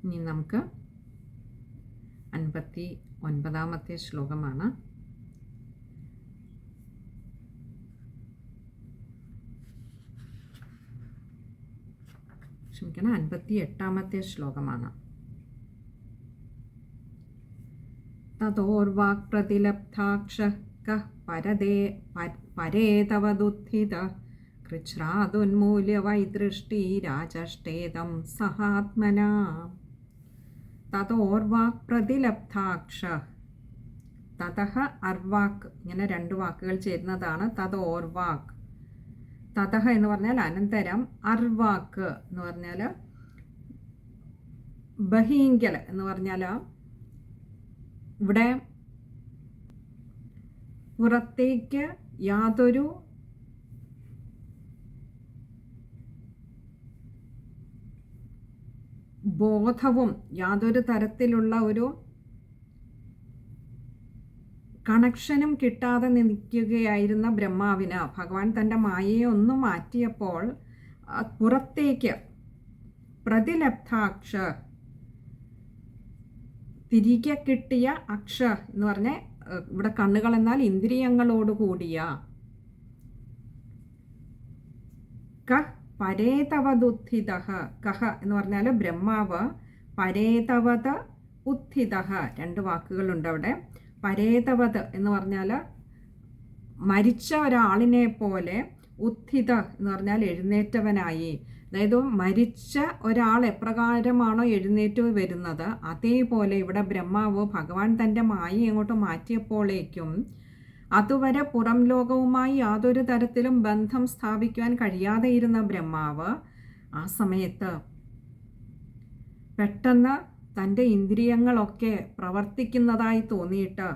ഇനി നമുക്ക് 59-ാമത്തെ ശ്ലോകമാണ്. ക്ഷമിക്കണം, 58-ാമത്തെ ശ്ലോകമാണ്. തതോർവാക് പ്രതിലബ്ധാക്ഷഃ കഃ പരേതവദുത്ഥിത കൃച്ഛ്രാദുന്മൂല്യ വൈദൃഷ്ടീരാചഷ്ടേദം സഹാത്മനാ. തതോർവാക് പ്രതിലബ്ധാക്ഷഃ. തതഃ അർവാക്, ഇങ്ങനെ രണ്ട് വാക്കുകൾ ചേരുന്നതാണ് തതോർവാക്. തതഃ എന്ന് പറഞ്ഞാൽ അനന്തരം, അർവാക്ക് എന്ന് പറഞ്ഞാൽ ബഹീങ്കൽ എന്ന് പറഞ്ഞാൽ ഇവിടെ പുറത്തേക്ക് യാതൊരു ബോധവും യാതൊരു തരത്തിലുള്ള ഒരു കണക്ഷനും കിട്ടാതെ നിൽക്കുകയായിരുന്ന ബ്രഹ്മാവിന് ഭഗവാൻ തൻ്റെ മായയെ ഒന്ന് മാറ്റിയപ്പോൾ പുറത്തേക്ക് പ്രതിലബ്ധാക്ഷ, തിരികെ കിട്ടിയ അക്ഷ എന്ന് പറഞ്ഞ ഇവിടെ കണ്ണുകൾ എന്നാൽ ഇന്ദ്രിയങ്ങളോട് കൂടിയ കഹ് പരേതവദുത്ഥിത. കഹ എന്ന് പറഞ്ഞാൽ ബ്രഹ്മാവ്, പരേതവത ഉത്ഥിത, രണ്ട് വാക്കുകളുണ്ട് അവിടെ. പരേതവത് എന്ന് പറഞ്ഞാൽ മരിച്ച ഒരാളിനെ പോലെ, ഉത്ഥിത എന്ന് പറഞ്ഞാൽ എഴുന്നേറ്റവനായി. അതായത് മരിച്ച ഒരാൾ എപ്രകാരമാണോ എഴുന്നേറ്റ് വരുന്നത് അതേപോലെ ഇവിടെ ബ്രഹ്മാവ് ഭഗവാൻ തൻ്റെ മായ എങ്ങോട്ട് മാറ്റിയപ്പോഴേക്കും അതുവരെ പുറം ലോകവുമായി യാതൊരു തരത്തിലും ബന്ധം സ്ഥാപിക്കുവാൻ കഴിയാതെ ഇരുന്ന ബ്രഹ്മാവ് ആ സമയത്ത് പെട്ടെന്ന് തൻ്റെ ഇന്ദ്രിയങ്ങളൊക്കെ പ്രവർത്തിക്കുന്നതായി തോന്നിയിട്ട്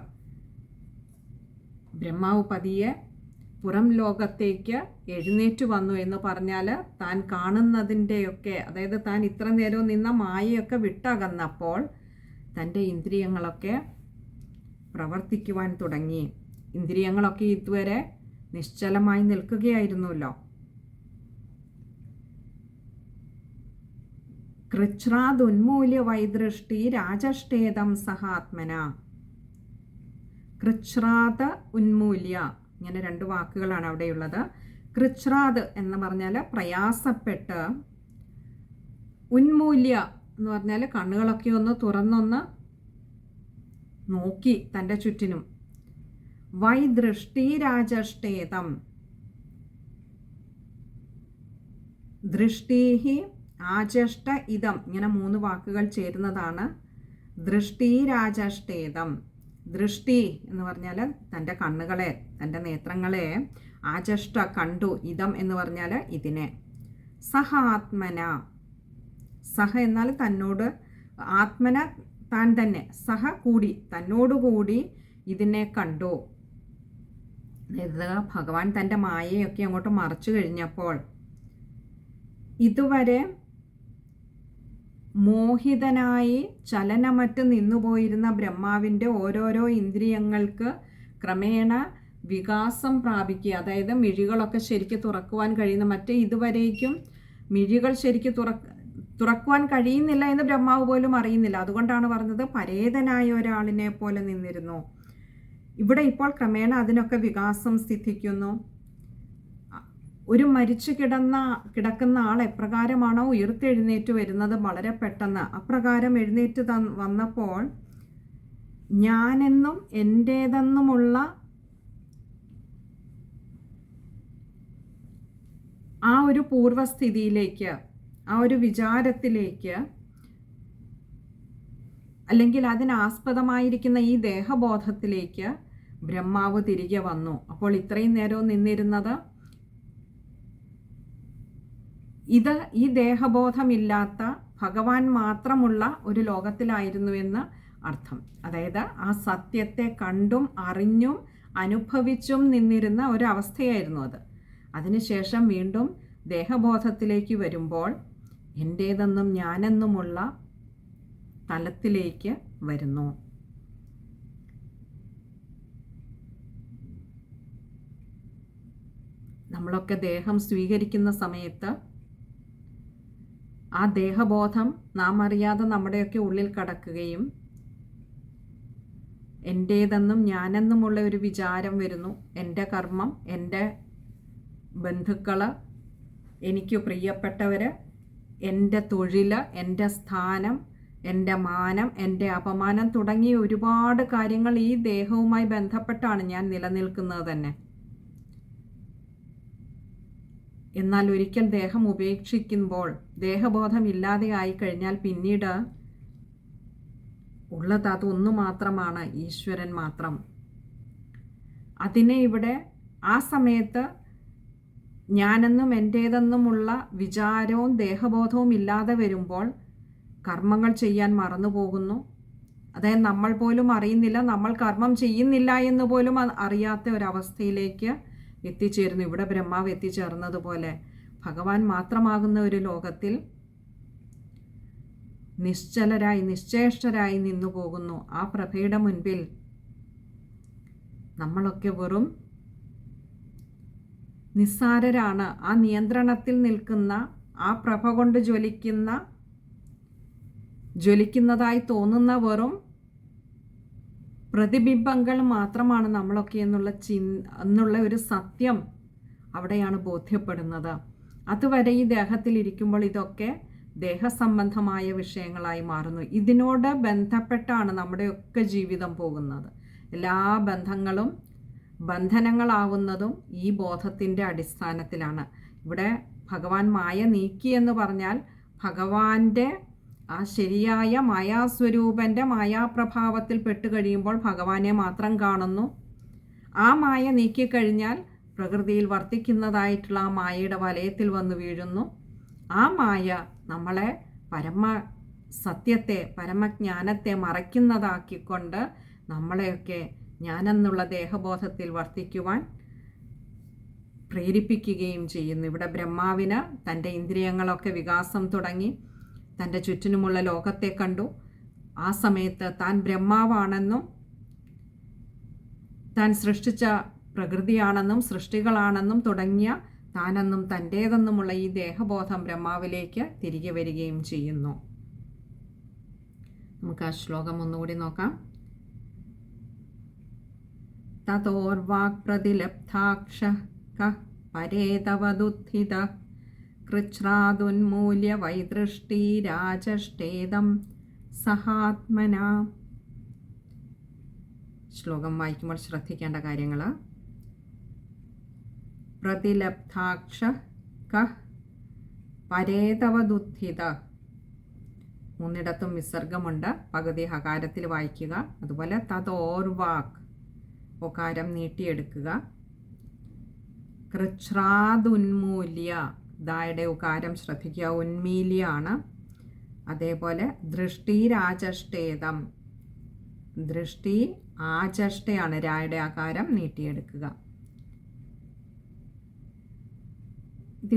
ബ്രഹ്മാവ് പതിയെ പുറം ലോകത്തേക്ക് എഴുന്നേറ്റ് വന്നു എന്ന് പറഞ്ഞാൽ താൻ കാണുന്നതിൻ്റെയൊക്കെ, അതായത് താൻ ഇത്ര നേരവും നിന്ന മായയൊക്കെ വിട്ടകന്നപ്പോൾ തൻ്റെ ഇന്ദ്രിയങ്ങളൊക്കെ പ്രവർത്തിക്കുവാൻ തുടങ്ങി. ഇന്ദ്രിയങ്ങളൊക്കെ ഇതുവരെ നിശ്ചലമായി നിൽക്കുകയായിരുന്നല്ലോ. കൃച്ഛ്രാദുന്മൂല്യ വൈദൃഷ്ടി രാജഷ്ടേദം സഹാത്മന. കൃച്ഛ്രാദ ഉന്മൂല്യ, ഇങ്ങനെ രണ്ട് വാക്കുകളാണ് അവിടെയുള്ളത്. കൃച്ഛ്രാദ് എന്ന് പറഞ്ഞാൽ പ്രയാസപ്പെട്ട്, ഉന്മൂല്യ എന്ന് പറഞ്ഞാൽ കണ്ണുകളൊക്കെ ഒന്ന് തുറന്നൊന്ന് നോക്കി തൻ്റെ ചുറ്റിനും. വൈദൃഷ്ടി രാജഷ്ടേതം, ദൃഷ്ടീഹി ആജഷ്ട ഇതം, ഇങ്ങനെ മൂന്ന് വാക്കുകൾ ചേരുന്നതാണ് ദൃഷ്ടി രാജഷ്ടേതം. ദൃഷ്ടി എന്ന് പറഞ്ഞാൽ തൻ്റെ കണ്ണുകളെ, തൻ്റെ നേത്രങ്ങളെ, ആജഷ്ട കണ്ടു, ഇതം എന്ന് പറഞ്ഞാൽ ഇതിനെ. സഹ ആത്മന, സഹ എന്നാൽ തന്നോട്, ആത്മന താൻ തന്നെ, സഹ കൂടി, തന്നോടുകൂടി ഇതിനെ കണ്ടു. അതായത് ഭഗവാൻ തൻ്റെ മായയൊക്കെ അങ്ങോട്ട് മറച്ചു കഴിഞ്ഞപ്പോൾ ഇതുവരെ മോഹിതനായി ചലനമറ്റ് നിന്നുപോയിരുന്ന ബ്രഹ്മാവിൻ്റെ ഓരോരോ ഇന്ദ്രിയങ്ങൾക്ക് ക്രമേണ വികാസം പ്രാപിക്കുക. അതായത് മിഴികളൊക്കെ ശരിക്ക് തുറക്കുവാൻ കഴിയുന്ന, മറ്റേ ഇതുവരേക്കും മിഴികൾ ശരിക്ക് തുറക്കുവാൻ കഴിയുന്നില്ല എന്ന് ബ്രഹ്മാവ് പോലും അറിയുന്നില്ല. അതുകൊണ്ടാണ് പറഞ്ഞത് പരേതനായ ഒരാളിനെ പോലെ നിന്നിരുന്നു. ഇവിടെ ഇപ്പോൾ ക്രമേണ അതിനൊക്കെ വികാസം സിദ്ധിക്കുന്നു. ഒരു മരിച്ചു കിടക്കുന്ന ആൾ എപ്രകാരമാണോ ഉയർത്തെഴുന്നേറ്റ് വരുന്നത് വളരെ പെട്ടെന്ന്, അപ്രകാരം എഴുന്നേറ്റ് വന്നപ്പോൾ ഞാനെന്നും എൻ്റേതെന്നുമുള്ള ആ ഒരു പൂർവസ്ഥിതിയിലേക്ക്, ആ ഒരു വിചാരത്തിലേക്ക്, അല്ലെങ്കിൽ അതിനാസ്പദമായിരിക്കുന്ന ഈ ദേഹബോധത്തിലേക്ക് ബ്രഹ്മാവ് തിരികെ വന്നു. അപ്പോൾ ഇത്രയും നേരവും നിന്നിരുന്നത് ഇത് ഈ ദേഹബോധമില്ലാത്ത ഭഗവാൻ മാത്രമുള്ള ഒരു ലോകത്തിലായിരുന്നുവെന്ന് അർത്ഥം. അതായത് ആ സത്യത്തെ കണ്ടും അറിഞ്ഞും അനുഭവിച്ചും നിന്നിരുന്ന ഒരവസ്ഥയായിരുന്നു അത്. അതിനുശേഷം വീണ്ടും ദേഹബോധത്തിലേക്ക് വരുമ്പോൾ എൻ്റേതെന്നും ഞാനെന്നുമുള്ള തലത്തിലേക്ക് വരുന്നു. നമ്മളൊക്കെ ദേഹം സ്വീകരിക്കുന്ന സമയത്ത് ആ ദേഹബോധം നാം അറിയാതെ നമ്മുടെയൊക്കെ ഉള്ളിൽ കടക്കുകയും എൻ്റേതെന്നും ഞാനെന്നുമുള്ള ഒരു വിചാരം വരുന്നു. എൻ്റെ കർമ്മം, എൻ്റെ ബന്ധുക്കൾ, എനിക്ക് പ്രിയപ്പെട്ടവർ, എൻ്റെ തൊഴിൽ, എൻ്റെ സ്ഥാനം, എൻ്റെ മാനം, എൻ്റെ അപമാനം തുടങ്ങിയ ഒരുപാട് കാര്യങ്ങൾ ഈ ദേഹവുമായി ബന്ധപ്പെട്ടാണ് ഞാൻ നിലനിൽക്കുന്നത് തന്നെ. എന്നാൽ ഒരിക്കൽ ദേഹം ഉപേക്ഷിക്കുമ്പോൾ, ദേഹബോധം ഇല്ലാതെ ആയിക്കഴിഞ്ഞാൽ പിന്നീട് ഉള്ളത് അതൊന്നു മാത്രമാണ്, ഈശ്വരൻ മാത്രം. അതിനെ ഇവിടെ ആ സമയത്ത് ഞാനെന്നും എൻ്റേതെന്നുമുള്ള വിചാരവും ദേഹബോധവും ഇല്ലാതെ വരുമ്പോൾ കർമ്മങ്ങൾ ചെയ്യാൻ മറന്നു പോകുന്നു. അതായത് നമ്മൾ പോലും അറിയുന്നില്ല, നമ്മൾ കർമ്മം ചെയ്യുന്നില്ല എന്ന് പോലും അറിയാത്ത ഒരവസ്ഥയിലേക്ക് എത്തിച്ചേരുന്നു. ഇവിടെ ബ്രഹ്മാവ് എത്തിച്ചേർന്നതുപോലെ ഭഗവാൻ മാത്രമാകുന്ന ഒരു ലോകത്തിൽ നിശ്ചലരായി നിശ്ചേഷ്ടരായി നിന്നു പോകുന്നു. ആ പ്രഭയുടെ മുൻപിൽ നമ്മളൊക്കെ വെറും നിസ്സാരരാണ്. ആ നിയന്ത്രണത്തിൽ നിൽക്കുന്ന, ആ പ്രഭ കൊണ്ട് ജ്വലിക്കുന്നതായി തോന്നുന്ന വെറും പ്രതിബിംബങ്ങൾ മാത്രമാണ് നമ്മളൊക്കെ എന്നുള്ള ഒരു സത്യം അവിടെയാണ് ബോധ്യപ്പെടുന്നത്. അതുവരെ ഈ ദേഹത്തിലിരിക്കുമ്പോൾ ഇതൊക്കെ ദേഹസംബന്ധമായ വിഷയങ്ങളായി മാറുന്നു. ഇതിനോട് ബന്ധപ്പെട്ടാണ് നമ്മുടെയൊക്കെ ജീവിതം പോകുന്നത്. എല്ലാ ബന്ധങ്ങളും ബന്ധനങ്ങളാവുന്നതും ഈ ബോധത്തിൻ്റെ അടിസ്ഥാനത്തിലാണ്. ഇവിടെ ഭഗവാൻ മായ നീക്കി എന്ന് പറഞ്ഞാൽ ഭഗവാന്റെ ആ ശരിയായ മായാസ്വരൂപൻ്റെ മായാപ്രഭാവത്തിൽ പെട്ടുകഴിയുമ്പോൾ ഭഗവാനെ മാത്രം കാണുന്നു. ആ മായ നീക്കിക്കഴിഞ്ഞാൽ പ്രകൃതിയിൽ വർത്തിക്കുന്നതായിട്ടുള്ള ആ മായയുടെ വലയത്തിൽ വന്ന് വീഴുന്നു. ആ മായ നമ്മളെ പരമസത്യത്തെ, പരമജ്ഞാനത്തെ മറയ്ക്കുന്നതാക്കിക്കൊണ്ട് നമ്മളെയൊക്കെ ഞാനെന്നുള്ള ദേഹബോധത്തിൽ വർത്തിക്കുവാൻ പ്രേരിപ്പിക്കുകയും ചെയ്യുന്നു. ഇവിടെ ബ്രഹ്മാവിന് തൻ്റെ ഇന്ദ്രിയങ്ങളൊക്കെ വികാസം തുടങ്ങി, തൻ്റെ ചുറ്റിനുമുള്ള ലോകത്തെ കണ്ടു. ആ സമയത്ത് താൻ ബ്രഹ്മാവാണെന്നും താൻ സൃഷ്ടിച്ച പ്രകൃതിയാണെന്നും സൃഷ്ടികളാണെന്നും തുടങ്ങിയ താനെന്നും തൻ്റേതെന്നുമുള്ള ഈ ദേഹബോധം ബ്രഹ്മാവിലേക്ക് തിരികെ വരികയും ചെയ്യുന്നു. നമുക്ക് ആ ശ്ലോകം ഒന്നുകൂടി നോക്കാം. തതോർവാക് പ്രതിലബ്ധാക്ഷ കഃ പരേതവദുത്ഥിത കൃച്ഛ്രാദുന്മൂല്യ വൈദൃഷ്ടീരാചഷ്ടേദം സഹാത്മന. ശ്ലോകം വായിക്കുമ്പോൾ ശ്രദ്ധിക്കേണ്ട കാര്യങ്ങൾ: പ്രതിലബ്ധാക്ഷ കഃ പരേതവദുത്ഥിത. മൂന്നിടത്തും വിസർഗമുണ്ട്. പകുതി ഹകാരത്തിൽ വായിക്കുക. അതുപോലെ തതോർവാക്, ഒകാരം നീട്ടിയെടുക്കുക. കൃച്ഛ്രാദുന്മൂല്യ, ദായുടെ ഉകാരം ശ്രദ്ധിക്കുക, ഉന്മീല്യാണ്. അതേപോലെ ദൃഷ്ടീരാചഷ്ടേദം, ദൃഷ്ടി ആചഷ്ടയാണ്, രായുടെ ആകാരം നീട്ടിയെടുക്കുക.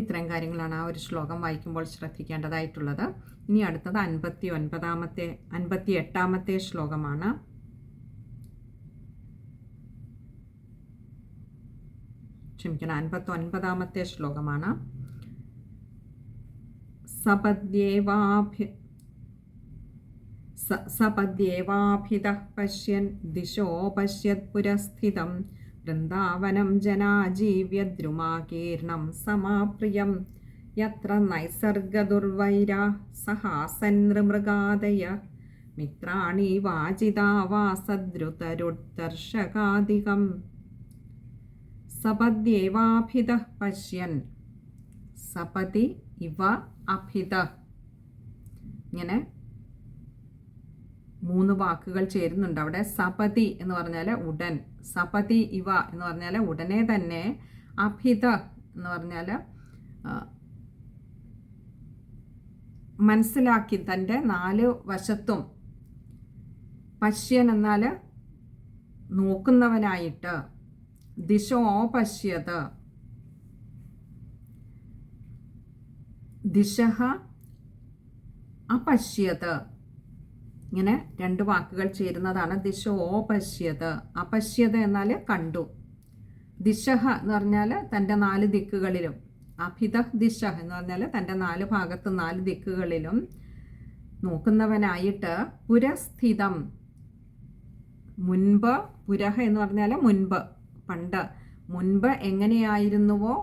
ഇത്രയും കാര്യങ്ങളാണ് ആ ഒരു ശ്ലോകം വായിക്കുമ്പോൾ ശ്രദ്ധിക്കേണ്ടതായിട്ടുള്ളത്. ഇനി അടുത്തത് 58ാമത്തെ ശ്ലോകമാണ്. ക്ഷമിക്കണം, 59ാമത്തെ ശ്ലോകമാണ്. സപദ്യേവാഭിതഃ പശ്യൻ ദിശോ പശ്യത് പുരസ്ഥിതം വൃന്ദാവനം ജനാജീവ്യ ദ്രുമാകീർണം സമാപ്രിയം യത്ര നൈസർഗദുർവൈരാ സഹാസൻമൃഗാദയ മിത്രാണി വാജിതാവാസദ്രുതരുദർശകാദികം. സപദ്യേവാഭിതഃ പശ്യൻ, സപതി ഇവ അഭിത, ഇങ്ങനെ 3 വാക്കുകൾ ചേരുന്നുണ്ട് അവിടെ. സപതി എന്ന് പറഞ്ഞാൽ ഉടൻ, സപതി ഇവ എന്ന് പറഞ്ഞാൽ ഉടനെ തന്നെ, അഭിത എന്ന് പറഞ്ഞാൽ മനസ്സിലാക്കി, തൻ്റെ 4 വശത്തും. പശ്യൻ എന്നാൽ നോക്കുന്നവനായിട്ട്. ദിശോ പശ്യത്, ദിശഃ അപശ്യത്, ഇങ്ങനെ 2 വാക്കുകൾ ചേരുന്നതാണ് ദിശോ പശ്യത്. അപശ്യത് എന്നാൽ കണ്ടു. ദിശഃ എന്ന് പറഞ്ഞാൽ തൻ്റെ 4 ദിക്കുകളിലും, അഭിത ദിശ എന്ന് പറഞ്ഞാൽ തൻ്റെ 4 ഭാഗത്ത് 4 ദിക്കുകളിലും നോക്കുന്നവനായിട്ട് പുരസ്ഥിതം, മുൻപ്, പുരഹ എന്ന് പറഞ്ഞാൽ മുൻപ്, പണ്ട്, മുൻപ് എങ്ങനെയായിരുന്നുവോ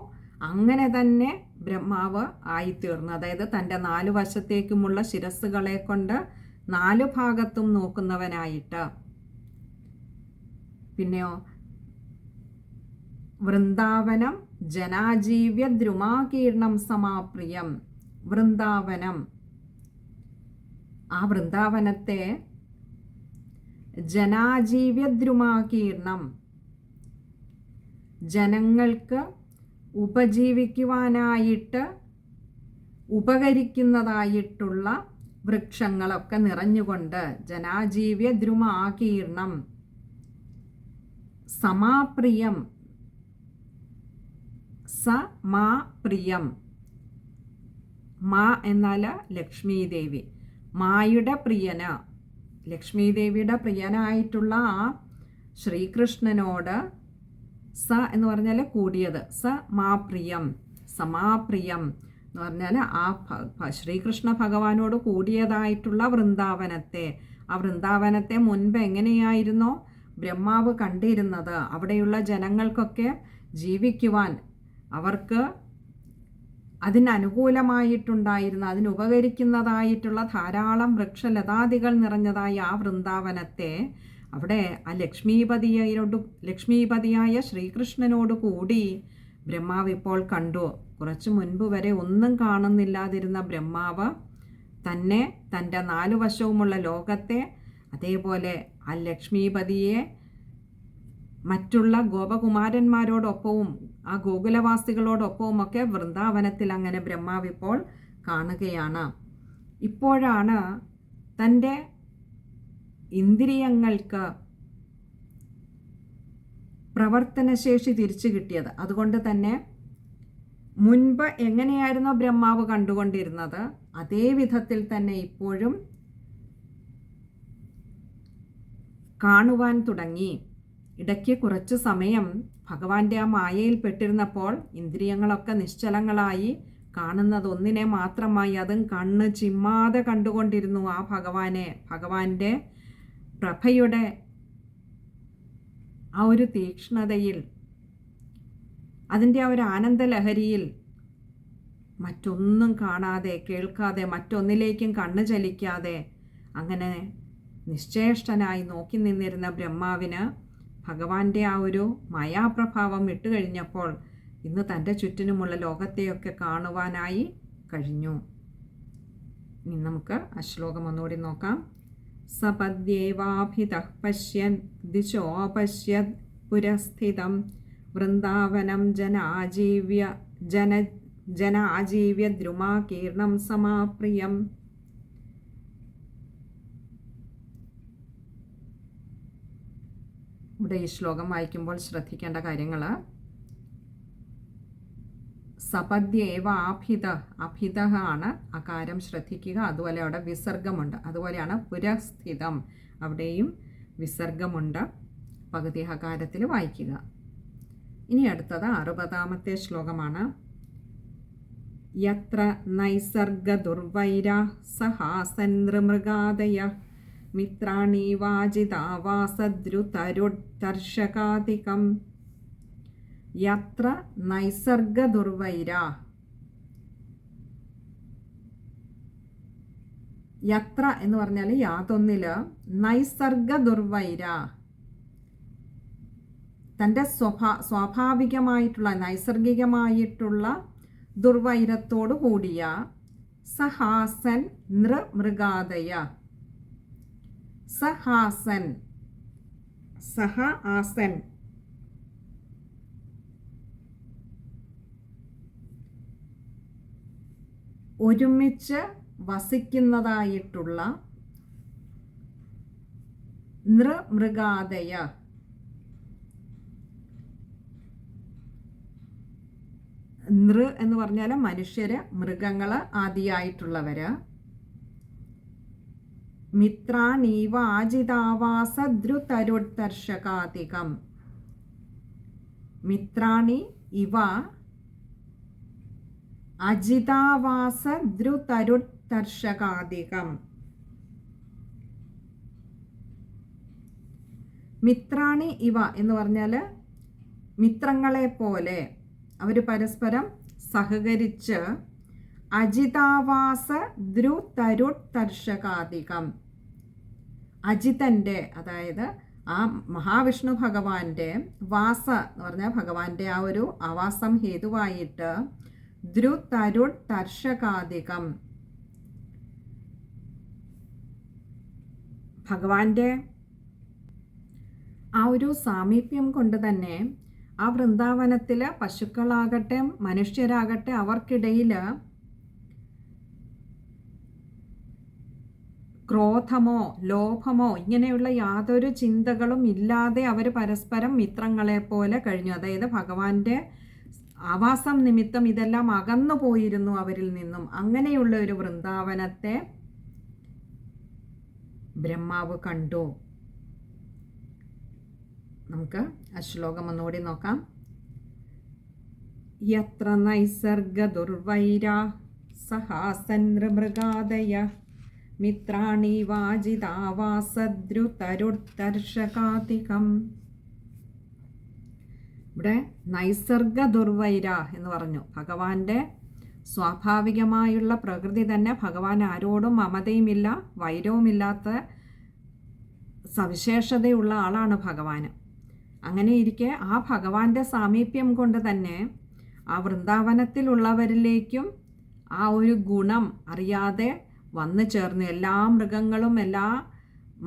അങ്ങനെ തന്നെ ബ്രഹ്മാവ് ആയിത്തീർന്നു. അതായത് തൻ്റെ 4 വശത്തേക്കുമുള്ള ശിരസ്സുകളെ കൊണ്ട് 4 ഭാഗത്തും നോക്കുന്നവനായിട്ട്. പിന്നെയോ വൃന്ദാവനം ജനാജീവ്യ ദ്രുമാകീർണം സമാപ്രിയം. വൃന്ദാവനം, ആ വൃന്ദാവനത്തെ ജനാജീവ്യ ദ്രുമാകീർണം, ജനങ്ങൾക്ക് ഉപജീവിക്കുവാനായിട്ട് ഉപകരിക്കുന്നതായിട്ടുള്ള വൃക്ഷങ്ങളൊക്കെ നിറഞ്ഞുകൊണ്ട്, ജനാജീവ്യ ദ്രുമാകീർണം സമാപ്രിയം, സമാപ്രിയം. മാ എന്നാൽ ലക്ഷ്മീദേവി, മായുടെ പ്രിയന, ലക്ഷ്മീദേവിയുടെ പ്രിയനായിട്ടുള്ള ആ ശ്രീകൃഷ്ണനോട്, സ എന്ന് പറഞ്ഞാൽ കൂടിയത്, സമാപ്രിയം, സമാപ്രിയം എന്ന് പറഞ്ഞാൽ ആ ശ്രീകൃഷ്ണ ഭഗവാനോട് കൂടിയതായിട്ടുള്ള വൃന്ദാവനത്തെ, ആ വൃന്ദാവനത്തെ മുൻപ് എങ്ങനെയായിരുന്നോ ബ്രഹ്മാവ് കണ്ടിരുന്നത്, അവിടെയുള്ള ജനങ്ങൾക്കൊക്കെ ജീവിക്കുവാൻ, അവർക്ക് അതിനനുകൂലമായിട്ടുണ്ടായിരുന്ന, അതിനുപകരിക്കുന്നതായിട്ടുള്ള ധാരാളം വൃക്ഷലതാദികൾ നിറഞ്ഞതായ ആ വൃന്ദാവനത്തെ അവിടെ ആ ലക്ഷ്മീപതിയായ ശ്രീകൃഷ്ണനോട് കൂടി ബ്രഹ്മാവ് ഇപ്പോൾ കണ്ടു. കുറച്ചു മുൻപ് വരെ ഒന്നും കാണുന്നില്ലാതിരുന്ന ബ്രഹ്മാവ് തന്നെ, തൻ്റെ 4 വശവുമുള്ള ലോകത്തെ, അതേപോലെ ആ ലക്ഷ്മീപതിയെ മറ്റുള്ള ഗോപകുമാരന്മാരോടൊപ്പവും ആ ഗോകുലവാസികളോടൊപ്പവും ഒക്കെ വൃന്ദാവനത്തിൽ അങ്ങനെ ബ്രഹ്മാവ് ഇപ്പോൾ കാണുകയാണ്. ഇപ്പോഴാണ് തൻ്റെ ഇന്ദ്രിയങ്ങൾക്ക് പ്രവർത്തനശേഷി തിരിച്ചു കിട്ടിയത്. അതുകൊണ്ട് തന്നെ മുൻപ് എങ്ങനെയായിരുന്നോ ബ്രഹ്മാവ് കണ്ടുകൊണ്ടിരുന്നത് അതേ വിധത്തിൽ തന്നെ ഇപ്പോഴും കാണുവാൻ തുടങ്ങി. ഇടയ്ക്ക് കുറച്ചു സമയം ഭഗവാന്റെ ആ മായയിൽ പെട്ടിരുന്നപ്പോൾ ഇന്ദ്രിയങ്ങളൊക്കെ നിശ്ചലങ്ങളായി, കാണുന്നത് ഒന്നിനെ മാത്രമായി, അതും കണ്ണ് ചിമ്മാതെ കണ്ടുകൊണ്ടിരുന്നു ആ ഭഗവാനെ. ഭഗവാന്റെ പ്രഭയുടെ ആ ഒരു തീക്ഷ്ണതയിൽ, അതിൻ്റെ ആ ഒരു ആനന്ദലഹരിയിൽ മറ്റൊന്നും കാണാതെ, കേൾക്കാതെ, മറ്റൊന്നിലേക്കും കണ്ണ് ചലിക്കാതെ അങ്ങനെ നിശ്ചേഷ്ടനായി നോക്കി നിന്നിരുന്ന ബ്രഹ്മാവിന് ഭഗവാന്റെ ആ ഒരു മായാപ്രഭാവം ഇട്ടുകഴിഞ്ഞപ്പോൾ ഇന്ന് തൻ്റെ ചുറ്റിനുമുള്ള ലോകത്തെയൊക്കെ കാണുവാനായി കഴിഞ്ഞു. ഇനി നമുക്ക് ആ ശ്ലോകം ഒന്നുകൂടി നോക്കാം. സപദ്യേവാഭിതഃ പശ്യൻ ദിശോപശ്യത് പുരസ്ഥിതം വൃന്ദാവനം ജനാജീവ്യ ദ്രുമാകീർണം സമാപ്രിയം. ഇവിടെ ഈ ശ്ലോകം വായിക്കുമ്പോൾ ശ്രദ്ധിക്കേണ്ട കാര്യങ്ങൾ, സപദ്യേവ ആഭിത, അഭിത ആണ് അകാരം, ശ്രദ്ധിക്കുക. അതുപോലെ അവിടെ വിസർഗമുണ്ട്. അതുപോലെയാണ് പുരസ്ഥിതം, അവിടെയും വിസർഗമുണ്ട്. പകുതി അകാരത്തിൽ വായിക്കുക. ഇനി അടുത്തത് 60ാമത്തെ ശ്ലോകമാണ്. യത്ര നൈസർഗ ദുർവൈര സഹാസൻമൃഗാദയ മിത്രാണി വാജിതാവാസദ്രുതരുത്തർഷകാധികം. യത്ര നൈസർഗ ദുർവൈര, യത്ര എന്ന് പറഞ്ഞാൽ യാതൊന്നില്, നൈസർഗ ദുർവൈര തൻ്റെ സ്വാഭാവികമായിട്ടുള്ള നൈസർഗികമായിട്ടുള്ള ദുർവൈരത്തോടു കൂടിയ, സഹാസൻ നൃമൃഗാദയ, സഹാസൻ, സഹ ആസൻ, ഒരുമിച്ച് വസിക്കുന്നതായിട്ടുള്ള നൃമൃഗാദയ, നൃ എന്ന് പറഞ്ഞാൽ മനുഷ്യര്, മൃഗങ്ങള് ആദിയായിട്ടുള്ളവര്. മിത്രാണീവ ആജിതാവാസദ്രുതരുത്തർഷകാധികം. മിത്രാണി ഇവ അജിതാവാസ ദ്രുതരുത്തർഷകാദികം. മിത്രാണി ഇവ എന്ന് പറഞ്ഞാൽ മിത്രങ്ങളെ പോലെ അവർ പരസ്പരം സഹകരിച്ച് അജിതാവാസ ദ്രുതരുത്തർഷകാദികം. അജിതൻ്റെ, അതായത് ആ മഹാവിഷ്ണു ഭഗവാന്റെ വാസ എന്ന് പറഞ്ഞാൽ ഭഗവാന്റെ ആ ഒരു ആവാസം ഹേതുവായിട്ട് ദ്രുതരുത്തർഷകാദികം, ഭഗവാന്റെ ആ ഒരു സാമീപ്യം കൊണ്ട് തന്നെ ആ വൃന്ദാവനത്തിൽ പശുക്കളാകട്ടെ മനുഷ്യരാകട്ടെ അവർക്കിടയിൽ ക്രോധമോ ലോഭമോ ഇങ്ങനെയുള്ള യാതൊരു ചിന്തകളും ഇല്ലാതെ അവർ പരസ്പരം മിത്രങ്ങളെ പോലെ കഴിഞ്ഞു. അതായത് ഭഗവാന്റെ ആവാസം നിമിത്തം ഇതെല്ലാം അകന്നു പോയിരുന്നു അവരിൽ നിന്നും. അങ്ങനെയുള്ള ഒരു വൃന്ദാവനത്തെ ബ്രഹ്മാവ് കണ്ടു. നമുക്ക് ആ ശ്ലോകം ഒന്നുകൂടി നോക്കാം. യത്ര നൈസർഗ ദുർവൈരാ സഹാസനൃമൃഗാദയ മിത്രാണി വാജിതാവാസദ്രുതരുത്തർഷകാദികം. ഇവിടെ നൈസർഗ ദുർവൈര എന്ന് പറഞ്ഞു. ഭഗവാന്റെ സ്വാഭാവികമായുള്ള പ്രകൃതി തന്നെ ഭഗവാൻ ആരോടും മമതയുമില്ല വൈരവുമില്ലാത്ത സവിശേഷതയുള്ള ആളാണ് ഭഗവാൻ. അങ്ങനെ ഇരിക്കെ ആ ഭഗവാന്റെ സാമീപ്യം കൊണ്ട് തന്നെ ആ വൃന്ദാവനത്തിലുള്ളവരിലേക്കും ആ ഒരു ഗുണം അറിയാതെ വന്നു ചേർന്ന് എല്ലാ മൃഗങ്ങളും എല്ലാ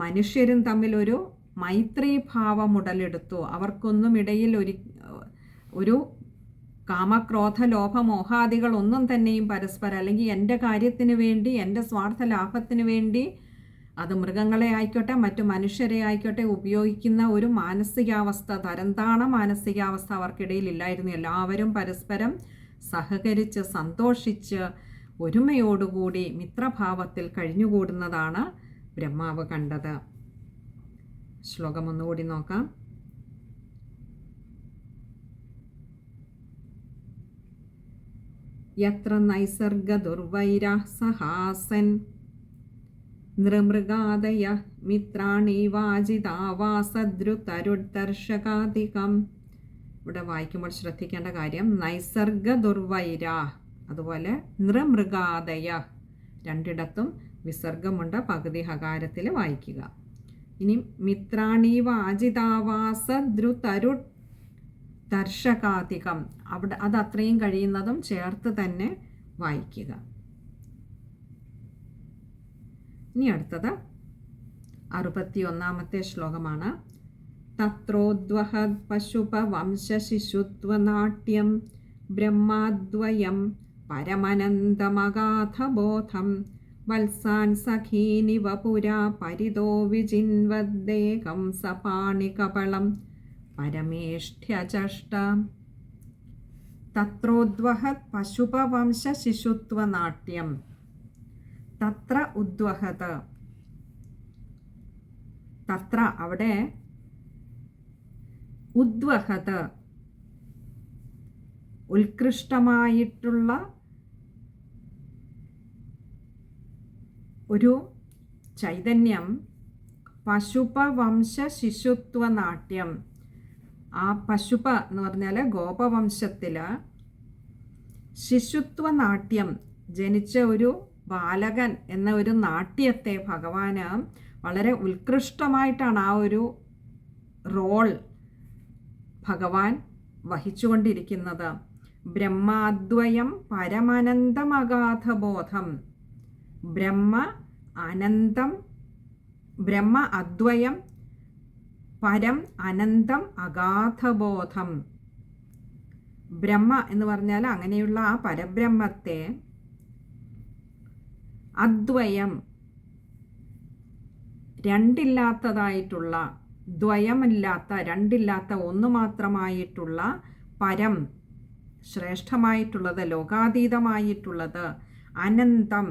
മനുഷ്യരും തമ്മിൽ ഒരു മൈത്രീഭാവം ഉടലെടുത്തു. അവർക്കൊന്നും ഇടയിൽ ഒരു കാമക്രോധ ലോഭമോഹാദികൾ ഒന്നും തന്നെയും പരസ്പരം, അല്ലെങ്കിൽ എൻ്റെ കാര്യത്തിന് വേണ്ടി എൻ്റെ സ്വാർത്ഥ ലാഭത്തിന് വേണ്ടി അത് മൃഗങ്ങളെ ആയിക്കോട്ടെ മറ്റു മനുഷ്യരെ ആയിക്കോട്ടെ ഉപയോഗിക്കുന്ന ഒരു മാനസികാവസ്ഥ, തരംതാണ മാനസികാവസ്ഥ അവർക്കിടയിൽ ഇല്ലായിരുന്നു. എല്ലാവരും പരസ്പരം സഹകരിച്ച് സന്തോഷിച്ച് ഒരുമയോടുകൂടി മിത്രഭാവത്തിൽ കഴിഞ്ഞുകൂടുന്നതാണ് ബ്രഹ്മാവ് കണ്ടത്. ശ്ലോകം ഒന്നുകൂടി നോക്കാം. യത്ര നൈസർഗ ദുർവൈര സഹാസൻ നൃമൃഗാദയ മിത്രാണി വാജിതാവാസദ്രുതരുത്തർഷകാദികം. ഇവിടെ വായിക്കുമ്പോൾ ശ്രദ്ധിക്കേണ്ട കാര്യം നൈസർഗ ദുർവൈര, അതുപോലെ നൃമൃഗാദയ രണ്ടിടത്തും വിസർഗമുണ്ട്. പകുതി ഹകാരത്തിൽ വായിക്കുക. ഇനി മിത്രാണി വാജിതാവാസദ്രുതരുത്തർഷകാദികം, അവിടെ അത് അത്രയും കഴിയുന്നതും ചേർത്ത് തന്നെ വായിക്കുക. ഇനി അടുത്തത് 61-ാമത്തെ ശ്ലോകമാണ്. തത്രോദ്വഹത് പശുപവംശശിശുത്വനാട്യം ബ്രഹ്മാദ്വയം പരമനന്തമഗാധബോധം വത്സാൻ സഖീനിവ പുരാ പരിതോ വിജിൻവദ്ദേകം സപാണികപളം പരമേഷ്ഠ്യചഷ്ട. തത്രോദ്വഹത് പശുപവംശശിശുത്വനാട്യം. തത്ര ഉദ്വഹത്, തത്ര അവിടെ, ഉദ്വഹത് ഉത്കൃഷ്ടമായിട്ടുള്ള ഒരു ചൈതന്യം, പശുപവംശ ശിശുത്വനാട്യം. ആ പശുപ എന്ന് പറഞ്ഞാൽ ഗോപവംശത്തിൽ ശിശുത്വനാട്യം ജനിച്ച ഒരു ബാലകൻ എന്ന ഒരു നാട്യത്തെ ഭഗവാന് വളരെ ഉത്കൃഷ്ടമായിട്ടാണ് ആ ഒരു റോൾ ഭഗവാൻ വഹിച്ചുകൊണ്ടിരിക്കുന്നത്. ബ്രഹ്മാദ്വയം പരമനന്തമഗാധബോധം. ബ്രഹ്മ അനന്തം, ബ്രഹ്മ അദ്വയം പരം അനന്തം അഗാധബോധം. ബ്രഹ്മ എന്ന് പറഞ്ഞാൽ അങ്ങനെയുള്ള ആ പരബ്രഹ്മത്തെ, അദ്വയം രണ്ടില്ലാത്തതായിട്ടുള്ള, ദ്വയമില്ലാത്ത രണ്ടില്ലാത്ത ഒന്ന് മാത്രമായിട്ടുള്ള, പരം ശ്രേഷ്ഠമായിട്ടുള്ളത് ലോകാതീതമായിട്ടുള്ളത്, അനന്തം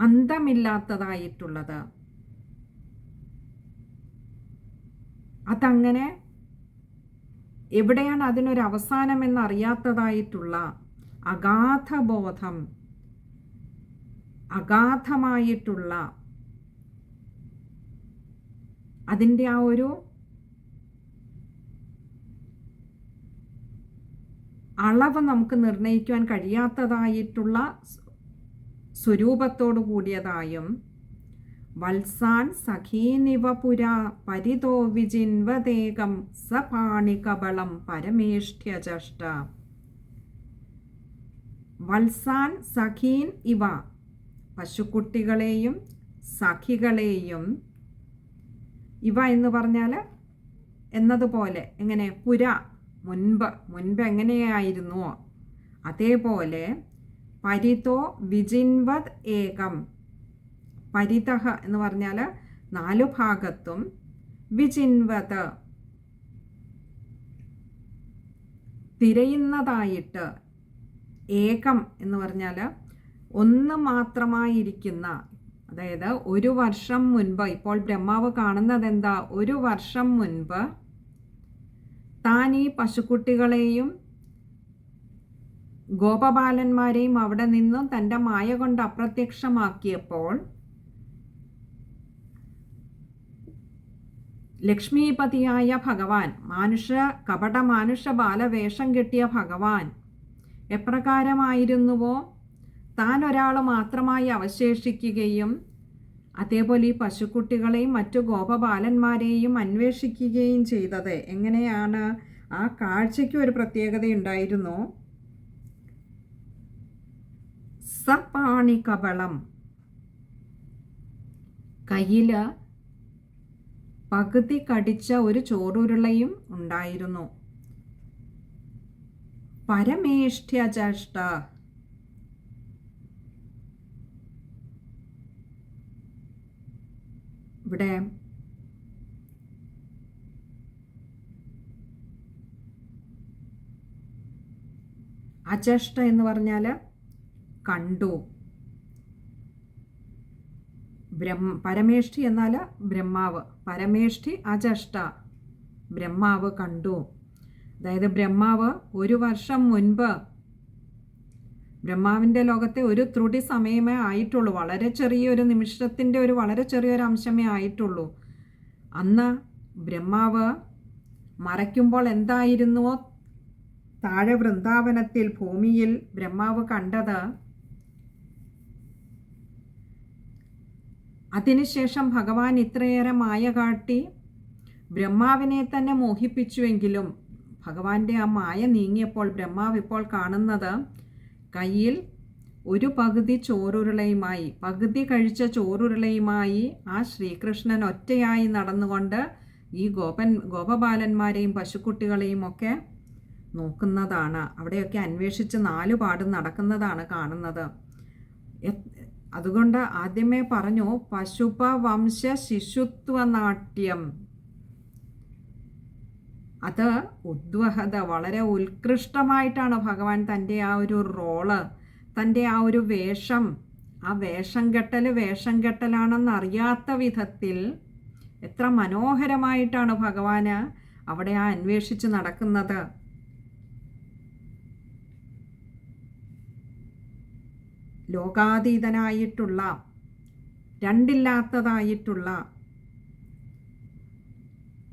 അന്തമില്ലാത്തതായിട്ടുള്ളത്. അതങ്ങനെ എവിടെയാണ് അതിനൊരു അവസാനമെന്നറിയാത്തതായിട്ടുള്ള അഗാധബോധം, അഗാധമായിട്ടുള്ള അതിൻ്റെ ആ ഒരു അളവ് നമുക്ക് നിർണയിക്കുവാൻ കഴിയാത്തതായിട്ടുള്ള സ്വരൂപത്തോടു കൂടിയതായും വത്സാൻ സഖീനിവ പുരാ പരിതോ വിജിൻവദേകം സപാണികബളം പരമേഷ്ട്യജഷ്ട. വത്സാൻ സഖീൻ ഇവ, പശുക്കുട്ടികളെയും സഖികളെയും, ഇവ എന്ന് പറഞ്ഞാൽ എന്നതുപോലെ, എങ്ങനെ, പുര മുൻപ് എങ്ങനെയായിരുന്നുവോ അതേപോലെ, പരിതോ വിജിൻവത് ഏകം, പരിതഃ എന്ന് പറഞ്ഞാൽ 4 ഭാഗത്തും, വിജിൻവത് തിരയുന്നതായിട്ട്, ഏകം എന്ന് പറഞ്ഞാൽ ഒന്ന് മാത്രമായിരിക്കുന്ന, അതായത് 1 വർഷം മുൻപ്, ഇപ്പോൾ ബ്രഹ്മാവ് കാണുന്നത് എന്താ, 1 വർഷം മുൻപ് താൻ ഈ പശുക്കുട്ടികളെയും ഗോപബാലന്മാരെയും അവിടെ നിന്നും തൻ്റെ മായ കൊണ്ട് അപ്രത്യക്ഷമാക്കിയപ്പോൾ ലക്ഷ്മീപതിയായ ഭഗവാൻ, കപട മാനുഷ ബാലവേഷം കെട്ടിയ ഭഗവാൻ എപ്രകാരമായിരുന്നുവോ താൻ ഒരാൾ മാത്രമായി അവശേഷിക്കുകയും അതേപോലെ ഈ പശുക്കുട്ടികളെയും മറ്റു ഗോപബാലന്മാരെയും അന്വേഷിക്കുകയും ചെയ്തത് എങ്ങനെയാണ്? ആ കാഴ്ചയ്ക്ക് ഒരു പ്രത്യേകതയുണ്ടായിരുന്നു. സപാണികബളം, കയ്യിൽ പകുതി കടിച്ച ഒരു ചോറുരുളയും ഉണ്ടായിരുന്നു. പരമേഷ്ട്യജഷ്ട, ഇവിടെ അജഷ്ട എന്ന് പറഞ്ഞാൽ കണ്ടു. പരമേഷ്ഠി എന്നാൽ ബ്രഹ്മാവ്, പരമേഷ്ഠി അജഷ്ട, ബ്രഹ്മാവ് കണ്ടു. അതായത് ബ്രഹ്മാവ് 1 വർഷം മുൻപ്, ബ്രഹ്മാവിൻ്റെ ലോകത്തെ ഒരു ത്രുടി സമയമേ ആയിട്ടുള്ളൂ, വളരെ ചെറിയൊരു നിമിഷത്തിൻ്റെ വളരെ ചെറിയൊരു അംശമേ ആയിട്ടുള്ളൂ. അന്ന് ബ്രഹ്മാവ് മറയ്ക്കുമ്പോൾ എന്തായിരുന്നുവോ താഴെ വൃന്ദാവനത്തിൽ ഭൂമിയിൽ ബ്രഹ്മാവ് കണ്ടത്, അതിനുശേഷം ഭഗവാൻ ഇത്രയേറെ മായ കാട്ടി ബ്രഹ്മാവിനെ തന്നെ മോഹിപ്പിച്ചുവെങ്കിലും ഭഗവാന്റെ ആ മായ നീങ്ങിയപ്പോൾ ബ്രഹ്മാവ് ഇപ്പോൾ കാണുന്നത് കയ്യിൽ ഒരു പകുതി ചോറുരുളയുമായി, പകുതി കഴിച്ച ചോറുരുളയുമായി ആ ശ്രീകൃഷ്ണൻ ഒറ്റയായി നടന്നുകൊണ്ട് ഈ ഗോപബാലന്മാരെയും പശുക്കുട്ടികളെയും ഒക്കെ നോക്കുന്നതാണ്. അവിടെയൊക്കെ അന്വേഷിച്ച് 4 പാടും നടക്കുന്നതാണ് കാണുന്നത്. അതുകൊണ്ട് ആദ്യമേ പറഞ്ഞു പശുപവംശ ശിശുത്വനാട്യം. അത് ഉദ്വഹത, വളരെ ഉത്കൃഷ്ടമായിട്ടാണ് ഭഗവാൻ തൻ്റെ ആ ഒരു റോള്, തൻ്റെ ആ ഒരു വേഷം, ആ വേഷം കെട്ടലാണെന്നറിയാത്ത വിധത്തിൽ എത്ര മനോഹരമായിട്ടാണ് ഭഗവാന് അവിടെ ആ അന്വേഷിച്ച് നടക്കുന്നത്. ലോകാതീതനായിട്ടുള്ള, രണ്ടില്ലാത്തതായിട്ടുള്ള,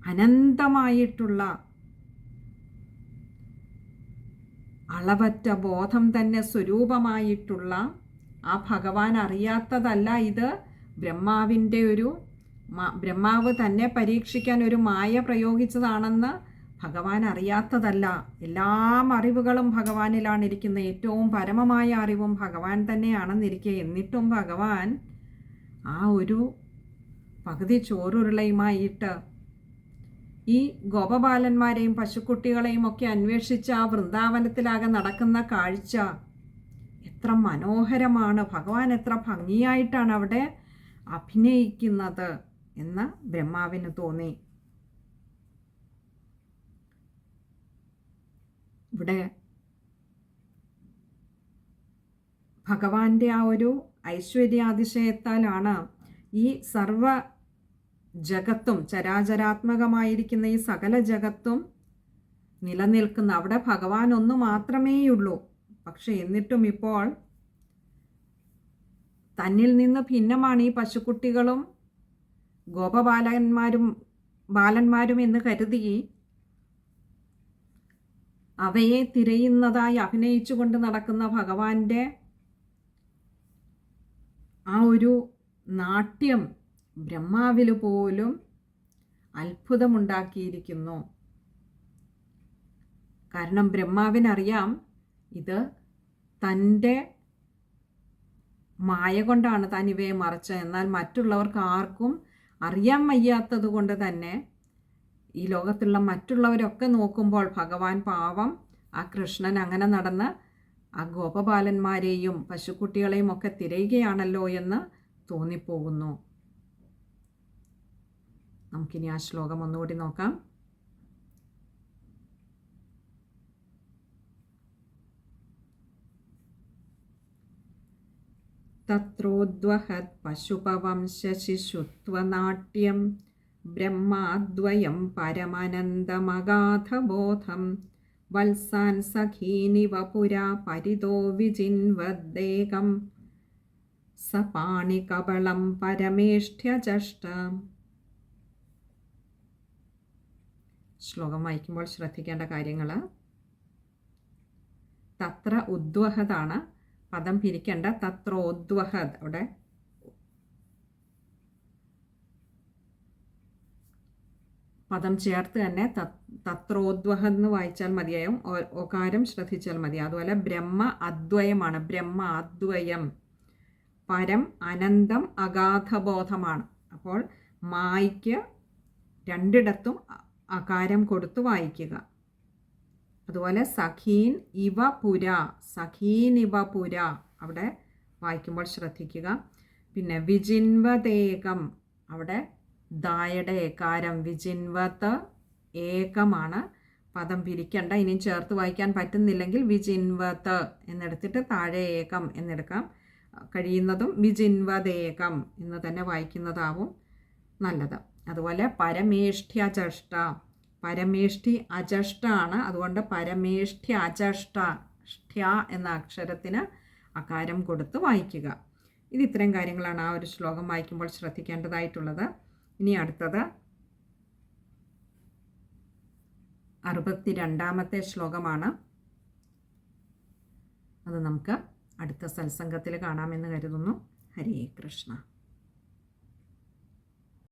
അനന്തമായിട്ടുള്ള, അളവറ്റ ബോധം തന്നെ സ്വരൂപമായിട്ടുള്ള ആ ഭഗവാൻ അറിയാത്തതല്ല ഇത്. ബ്രഹ്മാവ് തന്നെ പരീക്ഷിക്കാൻ ഒരു മായ പ്രയോഗിച്ചതാണെന്ന് ഭഗവാൻ അറിയാത്തതല്ല. എല്ലാം അറിവുകളും ഭഗവാനിലാണ് ഇരിക്കുന്നത്. ഏറ്റവും പരമമായ അറിവും ഭഗവാൻ തന്നെയാണെന്നിരിക്കെ എന്നിട്ടും ഭഗവാൻ ആ ഒരു പകുതി ചോറുരുളയുമായിട്ട് ഈ ഗോപബാലന്മാരെയും പശുക്കുട്ടികളെയും ഒക്കെ അന്വേഷിച്ച് ആ വൃന്ദാവനത്തിലാകെ നടക്കുന്ന കാഴ്ച എത്ര മനോഹരമാണ്, ഭഗവാൻ എത്ര ഭംഗിയായിട്ടാണ് അവിടെ അഭിനയിക്കുന്നത് എന്ന് ബ്രഹ്മാവിന് തോന്നി. ഇവിടെ ഭഗവാന്റെ ആ ഒരു ഐശ്വര്യാതിശയത്താലാണ് ഈ സർവ ജഗത്തും, ചരാചരാത്മകമായിരിക്കുന്ന ഈ സകല ജഗത്തും നിലനിൽക്കുന്ന. അവിടെ ഭഗവാൻ ഒന്ന് മാത്രമേയുള്ളൂ. പക്ഷെ എന്നിട്ടും ഇപ്പോൾ തന്നിൽ നിന്ന് ഭിന്നമാണ് ഈ പശുക്കുട്ടികളും ബാലന്മാരും എന്ന് കരുതി അവയെ തിരയുന്നതായി അഭിനയിച്ചുകൊണ്ട് നടക്കുന്ന ഭഗവാന്റെ ആ ഒരു നാട്യം ബ്രഹ്മാവിൽ പോലും അത്ഭുതമുണ്ടാക്കിയിരിക്കുന്നു. കാരണം ബ്രഹ്മാവിനറിയാം ഇത് തൻ്റെ മായ കൊണ്ടാണ് താൻ ഇവയെ മറച്ചത്. എന്നാൽ മറ്റുള്ളവർക്ക് ആർക്കും അറിയാൻ വയ്യാത്തത് കൊണ്ട് തന്നെ ഈ ലോകത്തുള്ള മറ്റുള്ളവരൊക്കെ നോക്കുമ്പോൾ ഭഗവാൻ പാവം ആ കൃഷ്ണൻ അങ്ങനെ നടന്ന് ആ ഗോപബാലന്മാരെയും പശുക്കുട്ടികളെയും ഒക്കെ തിരയുകയാണല്ലോ എന്ന് തോന്നിപ്പോകുന്നു. നമുക്കിനി ആ ശ്ലോകം ഒന്നുകൂടി നോക്കാം. തത്രോദ്വഹത് പശുപവംശശിശുത്വനാട്യം ബ്രഹ്മാദ്വയം പരമനന്ദമഗാധബോധം വത്സാൻ സഖീനിവ പുരാ പരിതോ വിജിൻവദ്ദേകം സപാണികബളം പരമേഷ്ഠ്യജഷ്ട. ശ്ലോകം വായിക്കുമ്പോൾ ശ്രദ്ധിക്കേണ്ട കാര്യങ്ങൾ: തത്ര ഉദ്വഹതാണ് പദം പിരിക്കേണ്ട. തത്രോദ്വഹത് അവിടെ പദം ചേർത്ത് തന്നെ തത്രോദ്വഹത് എന്ന് വായിച്ചാൽ മതിയായും. ഓകാരം ശ്രദ്ധിച്ചാൽ മതി. അതുപോലെ ബ്രഹ്മ അദ്വയമാണ്. ബ്രഹ്മ അദ്വയം. പരം അനന്തം അഗാധബോധമാണ്. അപ്പോൾ മായ്ക്ക് രണ്ടിടത്തും അകാരം കൊടുത്ത് വായിക്കുക. അതുപോലെ സഖീൻ ഇവ പുര, സഖീൻ ഇവ പുര അവിടെ വായിക്കുമ്പോൾ ശ്രദ്ധിക്കുക. പിന്നെ വിജിൻവതേകം അവിടെ ദായുടെ ഏകാരം വിജിൻവത് ഏകമാണ്. പദം പിരിക്കണ്ട. ഇനിയും ചേർത്ത് വായിക്കാൻ പറ്റുന്നില്ലെങ്കിൽ വിജിൻവത് എന്നെടുത്തിട്ട് താഴെ ഏകം എന്നെടുക്കാം. കഴിയുന്നതും വിജിൻവതേകം എന്ന് തന്നെ വായിക്കുന്നതാവും നല്ലത്. അതുപോലെ പരമേഷ്ഠ്യ അജഷ്ട, പരമേഷ്ഠി അജഷ്ടാണ്. അതുകൊണ്ട് പരമേഷ്ഠ്യ അജഷ്ട, ഷ്ഠ്യ എന്ന അക്ഷരത്തിന് അകാരം കൊടുത്ത് വായിക്കുക. ഇത് ഇത്രയും കാര്യങ്ങളാണ് ആ ഒരു ശ്ലോകം വായിക്കുമ്പോൾ ശ്രദ്ധിക്കേണ്ടതായിട്ടുള്ളത്. ഇനി അടുത്തത് 62ാമത്തെ ശ്ലോകമാണ്. അത് നമുക്ക് അടുത്ത സത്സംഗത്തിൽ കാണാമെന്ന് കരുതുന്നു. ഹരേ കൃഷ്ണ.